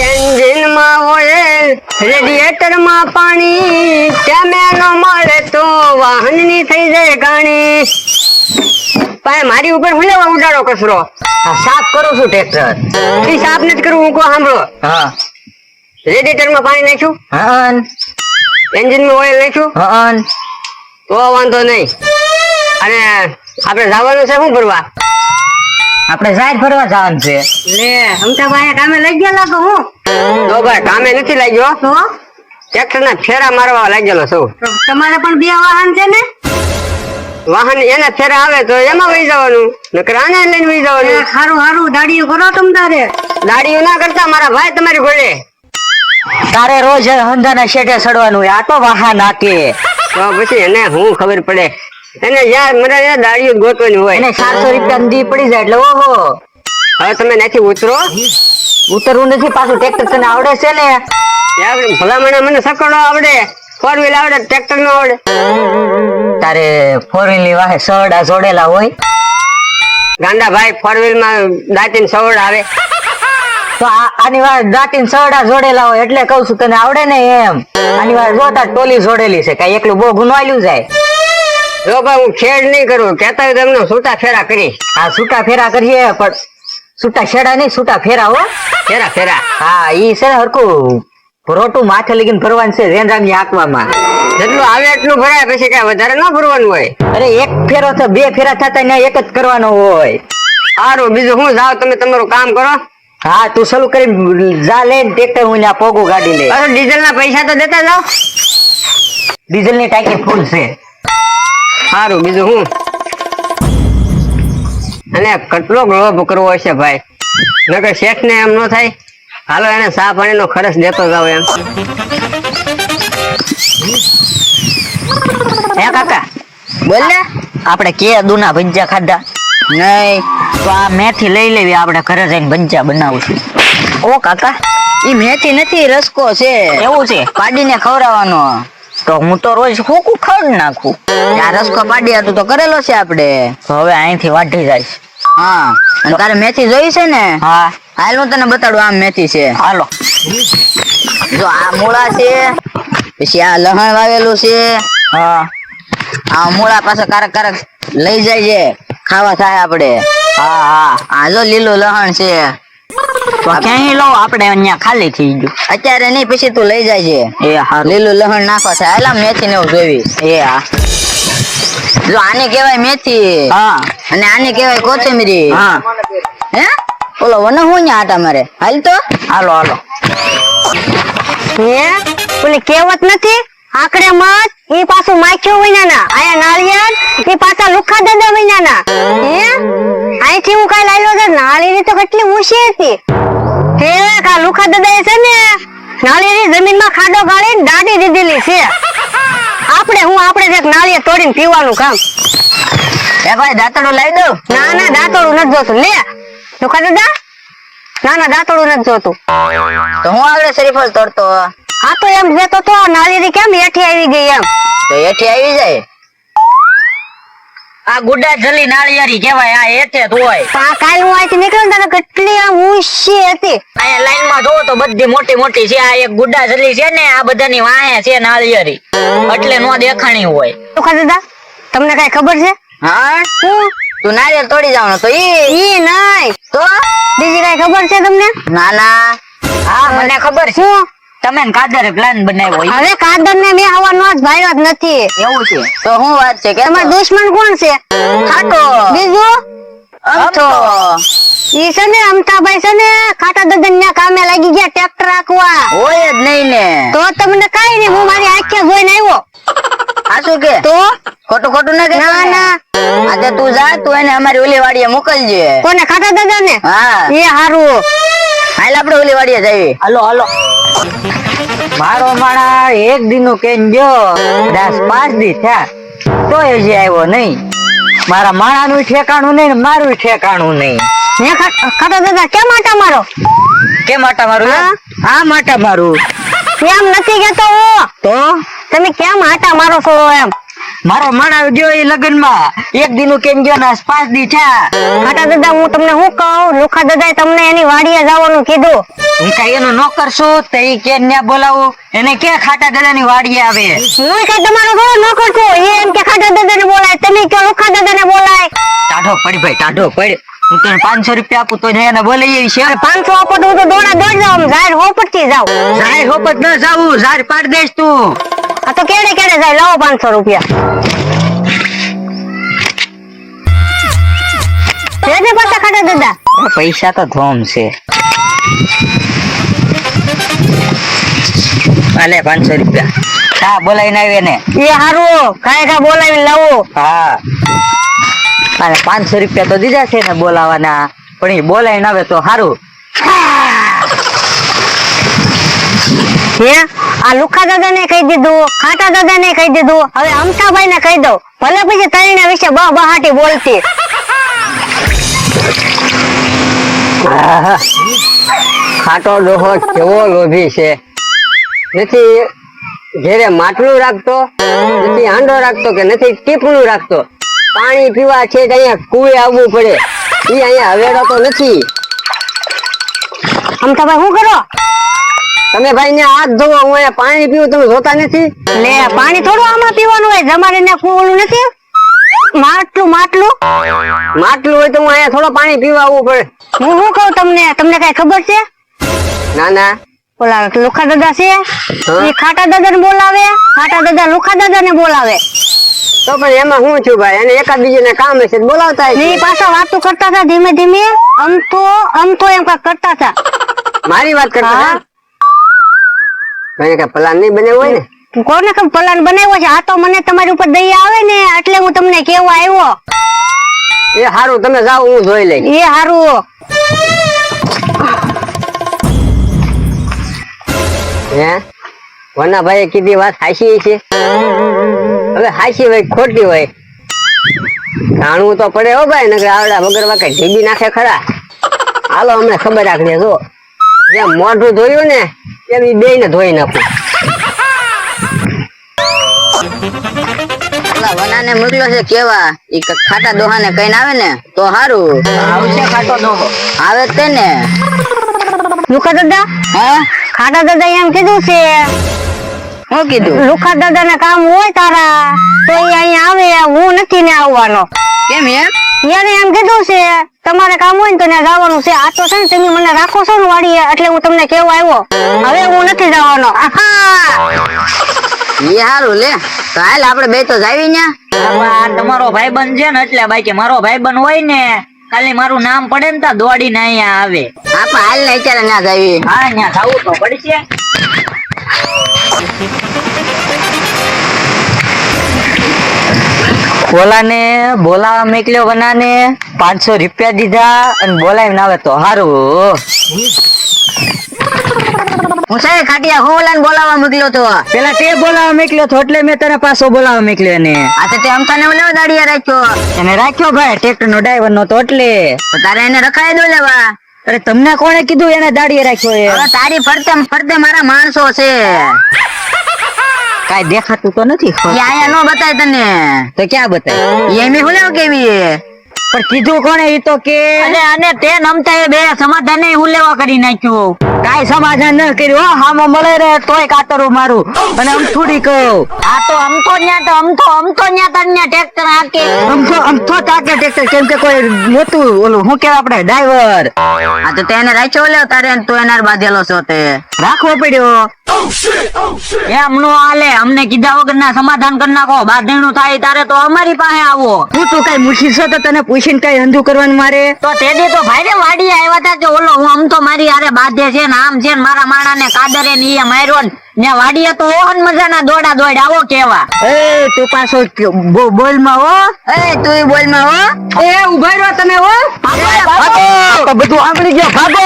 એન્જિનમાં ઓઇલ, રેડિએટરમાં પાણી, ટેમે ન મળે તો વાહનની થઈ જાય ગાણી. પણ મારી ઉપર હું લેવા ઉડાડો કચરો? સાફ કરું છું ટ્રેક્ટર. એ સાફ નથી કરવું, હું કહું સાંભળો. હા રેડિએટરમાં પાણી નાખ્યું, હન એન્જિનમાં ઓઇલ નાખ્યું, હન તો વાંધો નહીં. અને આપણે જવાનું છે શું કરવા? આપણે જાહેર ફરવા જવાનું છે. લે અમતા ભાઈ કામે લઈ ગયા લાગો હું? તો ભાઈ કામે નથી લાગ્યો, તો ટ્રેક્ટર ના ફેરા મારવા લાગેલો છું. તમારે પણ બે વાહન છે ને? વાહન એના ફેરા આવે તો એમાં વહી જવાનું, નકર આને લઈને વહી જવાનું. સારું સારું દાડીઓ કરો તમ તારે. દાડીઓ ના કરતા મારા ભાઈ તમારી ઘોડે. તારે રોજ હંધાના શેઠે ચડવાનું હોય, આ તો વાહન નાકે. તો પછી એને હું ખબર પડે? એને યાર મને દાડીઓ ગોતવાની હોય. એને 400 રૂપિયા દી પડી જાય એટલે ઓહો. હવે તમે નથી ઉતરો. ઉતરવું નથી, પાછું ટ્રેક્ટર તને આવડે છે ને? ભલામણ મને સકડો આવડે, 4 વ્હીલ આવડે, ટ્રેક્ટર નો આવડે. તારે 4 વ્હીલ ની વાહે સવડા જોડેલા હોય? ગાંડા ભાઈ 4 વ્હીલ માં દાંતીને સવડ આવે. તો આની વાહે દાંતીને સવડા જોડેલા હોય એટલે કઉ છું તને આવડે ને એમ. આની વાહે જોતા ટોલી જોડેલી છે, કઈ એકલું બહુ ગુનવાયેલું જાય. જો ભાઈ હું ખેડ નહીં કરું, કેતા હોય તમને છૂટા ફેરા કરી. હા છૂટા ફેરા કરીએ, પણ છૂટા છેડા નહીં, છૂટા ફેરા હો. ફેરા ફેરા. હા ઈ છે હરકું રોટું માથે લગીને ભરવાનું છે, રેંજાની હાંકવામાં. જેટલું આવે એટલું ભરાય, પછી કઈ વધારે ન ભરવાનું હોય. અરે એક ફેરો તો 2 ફેરા થતા ને એક જ કરવાનો હોય. સારું, બીજું હું જાવ, તમે તમારું કામ કરો. હા તું ચાલુ કરી જા, લઈને ટ્રેક્ટર હું ત્યાં પોગું ગાડી લે. અરે ડીઝલ ના પૈસા તો દેતા જાવ. ડીઝલ ની ટાંકી ફૂલ છે. સારું, બીજું હું. અને કેટલો લોભ કરવો હશે ભાઈ, નકર શેઠ ને એમ ન થાય. હાલો એને ચા પાણી નો ખર્ચ દેતો જાવ એમ. હે કાકા બોલ ને. આપણે કે દૂના ભજીયા ખાધા નહીં? તો આ મેથી લઈ લેવી, આપણે ઘરે જઈને ભજીયા બનાવશું. ઓ કાકા ઈ મેથી નથી, રસકો છે. એવું છે? પાડીને ખવડાવવાનો. તો હું તો રોજ ખોખું ખવડ નાખું. આ રસકો પાડી હતું તો કરેલો છે આપણે. તો હવે અહીંથી વાઢી જાય. હા, અને તારે મેથી જોઈ છે ને? હા હાલ હું તને બતાડું, આમ મેથી છે. હાલો. જો આ મૂળા છે, પછી આ લહણ વાવેલું છે. હા આ મૂળા પાસે કારક કારક લઈ જાય છે, ખાવા થાય આપણે. હા હા આ જો લીલું લહણ છે. તો ક્યાંય લો, આપણે અહીંયા ખાલી થઈ ગયું. અત્યારે નહીં, પછી તું લઈ જાય છે. એ હારું. લીલું લહણ નાખવા છે. હાલ આમ મેથી ને એવું જોઈ. એ હા. જો આને કહેવાય મેથી, હા અને આને કહેવાય કોથમીરી. હા હે ઓલો વનો હું ન્યા આટા મારે. હાલ તો હાલો હાલો. હે ઓલી કહેવત નથી, આકડે મત ઈ પાછું માખ્યું વિનાના, આયા નાળિયેર ઈ પાછા લુખા દાદા વિનાના. હે અહીંથી હું કાલ આવ્યો તો નાળિયેરી તો કેટલી ઊંચી હતી. હે કા લુખા દાદા છે ને નાળિયેરી જમીનમાં ખાડો ગાળીને દાડી દીધેલી છે. આપણે એક નાળિયેર તોડીને પીવાનું કામ. એ ભાઈ દાંતડો લાવી દઉં? ના ના દાંતોડું નથી જોતું. લે લુખા દાદા, ના ના દાંતોડું નથી જોતું. તો હું આગળ શરીફળ તોડતો. આ તો એમ કહેતો તો નાળિયેરી કેમ હેઠી આવી ગઈ એમ. તો હેઠી આવી જાય. આ ગુડા જલી નાળિયેરી કહેવાય, આ એઠે જ હોય. પણ કાલ હું અહીંથી નીકળ્યો ને કેટલી આમ ઊંચી હતી. અહીંયા લાઈન માં જોવો તો બધી મોટી મોટી છે. આ એક ગુડા જલી છે ને, આ બધાની વાહે છે નાળિયેરી, એટલે નો દેખાણી હોય. લુખા દાદા તમને કઈ ખબર છે? હા તું નારિયેળ તોડી જવાનો તો ઈ નહીં તો બીજી કઈ ખબર છે તમને? ના ના. હા મને ખબર છે. શું? તમે કાદરે પ્લાન બનાવ્યો. હવે કાદર ને મેં હવાનો જ ભાઈઓ જ નથી. એવું છે? તો હું વાત છે કે તમારો દુશ્મન કોણ છે? ખાટો. બીજું અમથો. ઈ છે ને અમથાભાઈ છે ને ખાટા દદન ના કામે લાગી ગયા ટ્રેક્ટર રાખવા. હોય જ નહીં ને. તો તમને કઈ નહીં, હું મારી આંખે જોઈને આવ્યો. આ શું કે? તો ખોટું ખોટું ના કે? ના ના. આજે તું જા, તું એને અમારી ઓલી વાડીએ મોકલજે. કોને? ખાટા દાદા ને? હા એ હારું. હાલ આપણે ઓલી વાડીએ જઈએ. હાલો હાલો. મારો માણા એક દિનો કેમ ગયો, 10-5 દી થયા તો હજી આવ્યો નહીં. મારા માણાનું ઠેકાણું નહીં ને મારું ઠેકાણું નહીં. હે ખાટા દાદા કેમ આટા મારો? કેમ આટા મારું? હા માટા મારું. એમ નથી કેતો હું. તો તમે કેમ આટા મારો છો એમ? મારો માણા ગયો એ લગ્ન માં, એક દી નું કેમ ગયો ને 5 દી થયા. ખાટા દાદા હું તમને શું કહું, લુખા દાદાએ તમને એની વાડીએ જવાનું કીધું. હું કઈ એનો નોકર છું તો ઈ કે ન્યા બોલાવું, એને કે ખાટા દાદા ની વાડીએ આવે. હું કઈ તમારો ઘણો નોકર છું, એ એમ કે ખાટા દાદાને બોલાય, તમે કે લુખા દાદાને બોલાય. ટાઢો પડી ભાઈ, ટાઢો પડ. હું તને 500 રૂપિયા આપું તો એને બોલાઈ એવી છે. 500 આપો તો હું તો દોડા દોડ જાઉં, જાહેર હોપટ થી જાઉં. જાહેર હોપત ન જાવું, જાહેર પાડ દઈશ તું. આ તો કેડે કેડે જાય, લાવો 500 રૂપિયા. લેજે પાછા ખાટા દાદા. પૈસા તો ધોમ છે. આલે 500 રૂપિયા. હા બોલાવીને આવે ને. એ હારું, કાંઈ બોલાવીને લાવો. હા અને 500 રૂપિયા તો દીધા છે ને બોલાવાના, પણ એ બોલાવીને આવે તો સારું. હે આ લુખા દાદા ને કહી દીધું, ખાટા દાદા ને કહી દીધું, હવે અમતાભાઈ ને કહી દઉં, ભલે પછી તણીના વિશે બહાટી બોલતી. આહા. ખાટો ડોહો કેવો લોભી છે, નથી ઘેરે માટલું રાખતો, નથી હાંડો રાખતો, કે નથી ટીપણું રાખતો. પાણી પીવા છે કે અહીંયા કુએ આવવું પડે, ઈ અહીંયા હવેડો તો નથી. અમતાભાઈ શું કરો? તમે ભાઈ ને હાથ ધોવો, હું અહીંયા પાણી પીવું, તમે જોતા નથી? લે પાણી થોડું આમાં પીવાનું હોય, જમાડે ને ઓલું નથી, માટલું માટલું માટલું હોય તો હું અહીંયા થોડો પાણી પીવા આવવું પડે. હું શું કહું તમને, તમને કઈ ખબર છે? ના ના, ઓલા લુખા દાદા છે, એ ખાટા દાદા ને બોલાવે, ખાટા દાદા લુખા દાદા ને બોલાવે. તો પણ એમાં હું છું ભાઈ, એને એકાદ બીજાને કામ હશે તો બોલાવતા હશે. એ પાછા વાતો કરતા હતા ધીમે ધીમે, આમ તો એમ કાંઈક કરતા હતા. મારી વાત કરતા હતા? ભાઈ કઈ પ્લાન નહીં બન્યો હોય ને? કોને ખબર પ્લાન બનાવ્યો છે? આ તો મને તમારી ઉપર દયા આવે ને એટલે હું તમને કેવા આવ્યો. એ હારું, તમે જાઓ, હું જોઈ લઈ. એ હારું. હે વના ભાઈએ કીધી વાત હાચી છે. હવે હાચી હોય ખોટી હોય જાણવું તો પડે હો ભાઈ, નકર આવડા વગર વાકે ઢીબી નાખે ખરા. હાલો અમને ખબર રાખજે, જો જેમ મોઢું ધોયું ને એમ ઈ બેયને ધોઈ નાખું. વનાને મોકલો છે કેવા, ઈ ખાટા દોહાને કઈને આવે ને તો સારું. આવશે ખાટો દોહો, આવે તે ને. લુખા દાદા, હે ખાટા દાદા એમ કીધું છે, શું કીધું? લુખા દાદા ને કામ હોય તારા તો એ અહીંયા આવે, હું નથી ને આવવાનો. કેમ એમ? એને એમ કીધું છે તમારે કામ હોય ને તો ત્યાં જવાનું છે. આ તો છે ને તમે મને રાખો છો ને વાડીએ એટલે હું તમને કેવા આવ્યો, હવે હું નથી જવાનો. ઈ હારું લે, તો હાલ આપણે બે તો જાવી ને. આ તમારો ભાઈબંધ છે ને એટલે બાકી મારો ભાઈબંધ હોય ને ખાલી મારું નામ પડે ને તો દોડીને અહીંયા આવે. આપણે હાલ ને અત્યારે ના જાવી. હા ત્યાં જાવું તો પડશે. ઓલાને બોલાવા મોકલ્યો, વનાને 500 રૂપિયા દીધા અને બોલાવીને આવે તો સારું. હું સાહેબ ખાટિયા હું ઓલાને બોલાવા મોકલ્યો તો. પેલા તે બોલાવા મોકલ્યો તો એટલે મેં તને પાછો બોલાવા મોકલ્યો એને. આ તો તે અમતાને ઓલા દાડિયા રાખ્યો. એને રાખ્યો ભાઈ, ટ્રેક્ટર નો ડ્રાઈવર નો તો એટલે. તો તારે એને રખાઈ દો લેવા. અરે તમને કોણે કીધું એને દાડિયા રાખ્યો? હવે તારી ફરતે ફરતે મારા માણસો છે. કાઈ દેખાતું તો નથી. આયા નો બતાય તને તો ક્યાં બતાય? એમ હું લેવા કેવી પણ કીધું કોણે? ઈ તો કે અને તે નમતા એ બે સમાધાન ને હું લેવા કરી નાખ્યું. કાઈ સમાધાન ન કર્યું હો, હામો મળે રે તોય કાતરું મારું. અને આમ થોડી કહું આ તો અમતો ન્યા તને ટ્રેક્ટર હાકે અમથો તાકે ટ્રેક્ટર, કેમ કે કોઈ નહોતું ઓલું શું કેવાય આપણે ડ્રાઈવર. આ તો તેને રાખ્યો લે તારે, તો એનાર બાંધેલો છો તે રાખવો પડ્યો. એમ નો હાલે, અમને કીધા વગર ના સમાધાન કરી નાખો. બાંધણું થાય તારે તો અમારી પાસે આવો. તું કઈ મુશી છો તો તને પૂછીને કઈ હંધું કરવાનું મારે તો તેડી તો ભાઈ રે વાડી આવ્યા તા કે ઓલો હું આમ તો મારી હારે બાંધે છે ને આમ છે ને મારા માણા ને કાદરે ને ઈ માર્યો ને વાડીએ તો ઓહન મજાના દોડા દોડ આવો કેવા. એ તું પાછો બોલ માં હો, એ તું બોલ માં હો. એ ઉભા રહો તમે હો, બધું સાંભળી ગયો, ભાગો.